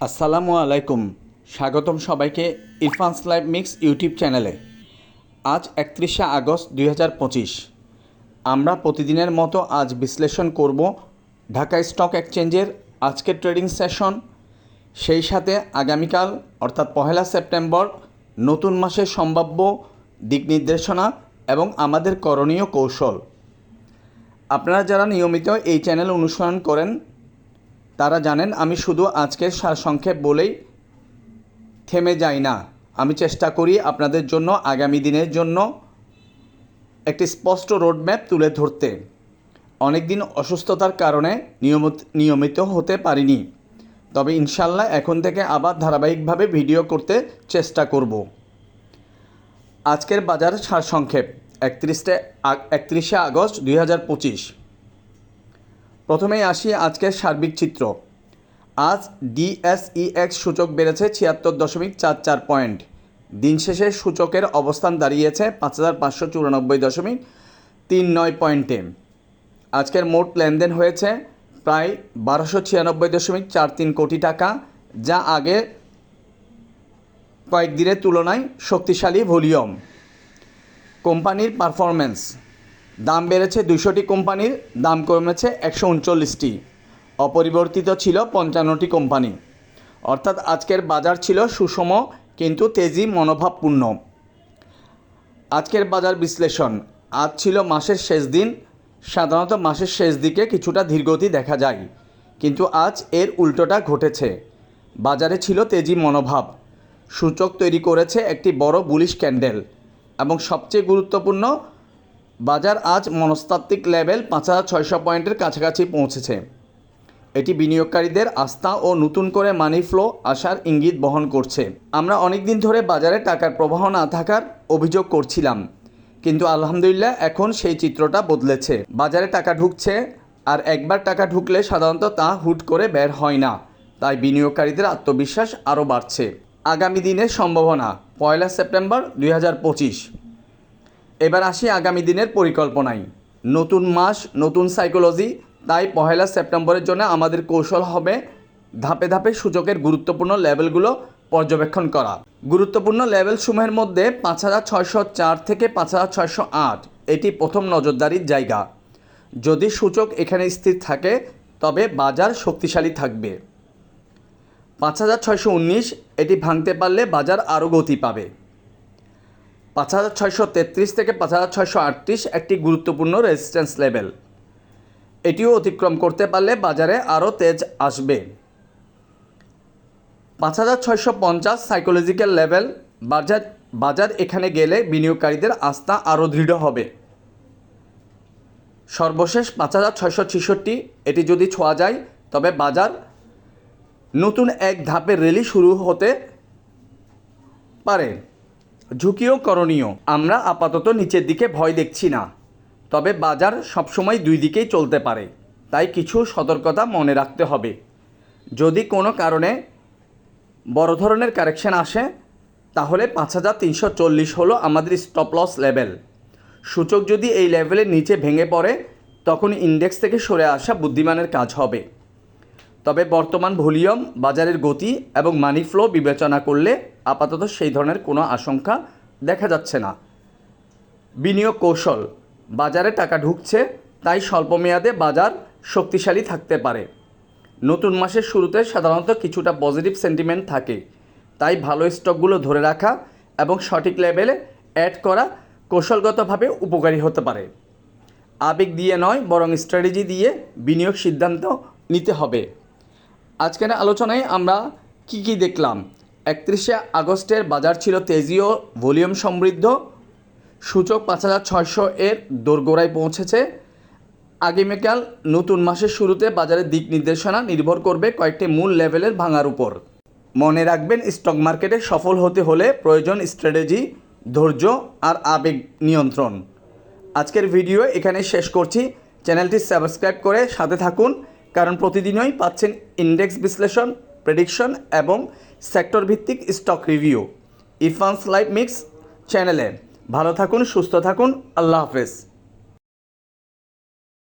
আসসালামু আলাইকুম, স্বাগতম সবাইকে ইরফানস লাইভ মিক্স ইউটিউব চ্যানেলে। আজ 31শে আগস্ট 2025। আমরা প্রতিদিনের মতো আজ বিশ্লেষণ করব ঢাকা স্টক এক্সচেঞ্জের আজকের ট্রেডিং সেশন, সেই সাথে আগামীকাল অর্থাৎ 1 সেপ্টেম্বর নতুন মাসের সম্ভাব্য দিক নির্দেশনা এবং আমাদের করণীয় কৌশল। আপনারা যারা নিয়মিত এই চ্যানেল অনুসরণ করেন তারা জানেন আমি শুধু আজকের সারসংক্ষেপ বলেই থেমে যাই না। আমি চেষ্টা করি আপনাদের জন্য আগামী দিনের জন্য একটি স্পষ্ট রোডম্যাপ তুলে ধরতে। অনেক দিন অসুস্থতার কারণে নিয়মিত হতে পারিনি, তবে ইনশাল্লাহ এখন থেকে আবার ধারাবাহিকভাবে ভিডিও করতে চেষ্টা করব। আজকের বাজার সারসংক্ষেপ 31শে আগস্ট 2025। প্রথমেই আসি আজকের সার্বিক চিত্র। আজ DSEX সূচক বেড়েছে 76.44 পয়েন্ট। দিন শেষে সূচকের অবস্থান দাঁড়িয়েছে 5594.39 পয়েন্টে। আজকের মোট লেনদেন হয়েছে প্রায় 1296.43 কোটি টাকা, যা আগে কয়েকদিনের তুলনায় শক্তিশালী ভলিউম। কোম্পানির পারফরম্যান্স: দাম বেড়েছে 200টি কোম্পানির, দাম কমেছে 139টি, অপরিবর্তিত ছিল 55টি কোম্পানি। অর্থাৎ আজকের বাজার ছিল সুষম কিন্তু তেজি মনোভাবপূর্ণ। আজকের বাজার বিশ্লেষণ: আজ ছিল মাসের শেষ দিন। সাধারণত মাসের শেষ দিকে কিছুটা ধীরগতি দেখা যায়, কিন্তু আজ এর উল্টোটা ঘটেছে। বাজারে ছিল তেজি মনোভাব। সূচক তৈরি করেছে একটি বড় বুলিশ ক্যান্ডেল এবং সবচেয়ে গুরুত্বপূর্ণ, বাজার আজ মনস্তাত্ত্বিক লেভেল 5600 পয়েন্টের কাছাকাছি পৌঁছেছে। এটি বিনিয়োগকারীদের আস্থা ও নতুন করে মানি ফ্লো আসার ইঙ্গিত বহন করছে। আমরা অনেক দিন ধরে বাজারে টাকার প্রবাহ না থাকার অভিযোগ করছিলাম, কিন্তু আলহামদুলিল্লাহ এখন সেই চিত্রটা বদলেছে। বাজারে টাকা ঢুকছে, আর একবার টাকা ঢুকলে সাধারণত তা হুট করে বের হয় না, তাই বিনিয়োগকারীদের আত্মবিশ্বাস আরও বাড়ছে। আগামী দিনের সম্ভাবনা: 1 সেপ্টেম্বর 2025। এবার আসি আগামী দিনের পরিকল্পনায়। নতুন মাস, নতুন সাইকোলজি, তাই 1 সেপ্টেম্বরের জন্য আমাদের কৌশল হবে ধাপে ধাপে সূচকের গুরুত্বপূর্ণ লেভেলগুলো পর্যবেক্ষণ করা। গুরুত্বপূর্ণ লেভেলসমূহের মধ্যে 5604 থেকে 5608 এটি প্রথম নজরদারির জায়গা। যদি সূচক এখানে স্থির থাকে তবে বাজার শক্তিশালী থাকবে। 5619 এটি ভাঙতে পারলে বাজার আরও গতি পাবে। 5633 থেকে 5638 একটি গুরুত্বপূর্ণ রেজিস্ট্যান্স লেভেল। এটিও অতিক্রম করতে পারলে বাজারে আরও তেজ আসবে। 5650 সাইকোলজিক্যাল লেভেল। বাজার এখানে গেলে বিনিয়োগকারীদের আস্থা আরও দৃঢ় হবে। সর্বশেষ 5666 এটি যদি ছোঁয়া যায় তবে বাজার নতুন এক ধাপের র্যালি শুরু হতে পারে। ঝুঁকিও করণীয়: আমরা আপাতত নিচের দিকে ভয় দেখছি না, তবে বাজার সবসময় দুই দিকেই চলতে পারে, তাই কিছু সতর্কতা মনে রাখতে হবে। যদি কোনো কারণে বড় ধরনের কারেকশন আসে তাহলে 5340 হলো আমাদের স্টপ লস লেভেল। সূচক যদি এই লেভেলের নিচে ভেঙে পড়ে তখন ইন্ডেক্স থেকে সরে আসা বুদ্ধিমানের কাজ হবে। তবে বর্তমান ভলিউম, বাজারের গতি এবং মানি ফ্লো বিবেচনা করলে আপাতত সেই ধরনের কোনো আশঙ্কা দেখা যাচ্ছে না। বিনিয়োগ কৌশল: বাজারে টাকা ঢুকছে, তাই স্বল্পমেয়াদে বাজার শক্তিশালী থাকতে পারে। নতুন মাসের শুরুতে সাধারণত কিছুটা পজিটিভ সেন্টিমেন্ট থাকে, তাই ভালো স্টকগুলো ধরে রাখা এবং সঠিক লেভেলে অ্যাড করা কৌশলগতভাবে উপকারী হতে পারে। আবেগ দিয়ে নয়, বরং স্ট্র্যাটেজি দিয়ে বিনিয়োগ সিদ্ধান্ত নিতে হবে। আজকের আলোচনায় আমরা কি দেখলাম? 31শে আগস্টের বাজার ছিল তেজি ও ভলিউম সমৃদ্ধ। সূচক 5600 এর দোরগোড়ায় পৌঁছেছে। আগামীকাল নতুন মাসের শুরুতে বাজারের দিক নির্দেশনা নির্ভর করবে কয়েকটি মূল লেভেলের ভাঙার উপর। মনে রাখবেন, স্টক মার্কেটে সফল হতে হলে প্রয়োজন স্ট্র্যাটেজি, ধৈর্য আর আবেগ নিয়ন্ত্রণ। আজকের ভিডিও এখানে শেষ করছি। চ্যানেলটি সাবস্ক্রাইব করে সাথে থাকুন, কারণ প্রতিদিনই পাচ্ছেন ইন্ডেক্স বিশ্লেষণ, প্রেডিকশন এবং সেক্টর ভিত্তিক স্টক রিভিউ ইরফানস লাইভ মিক্স চ্যানেলে। ভালো থাকুন, সুস্থ থাকুন। আল্লাহ হাফেজ।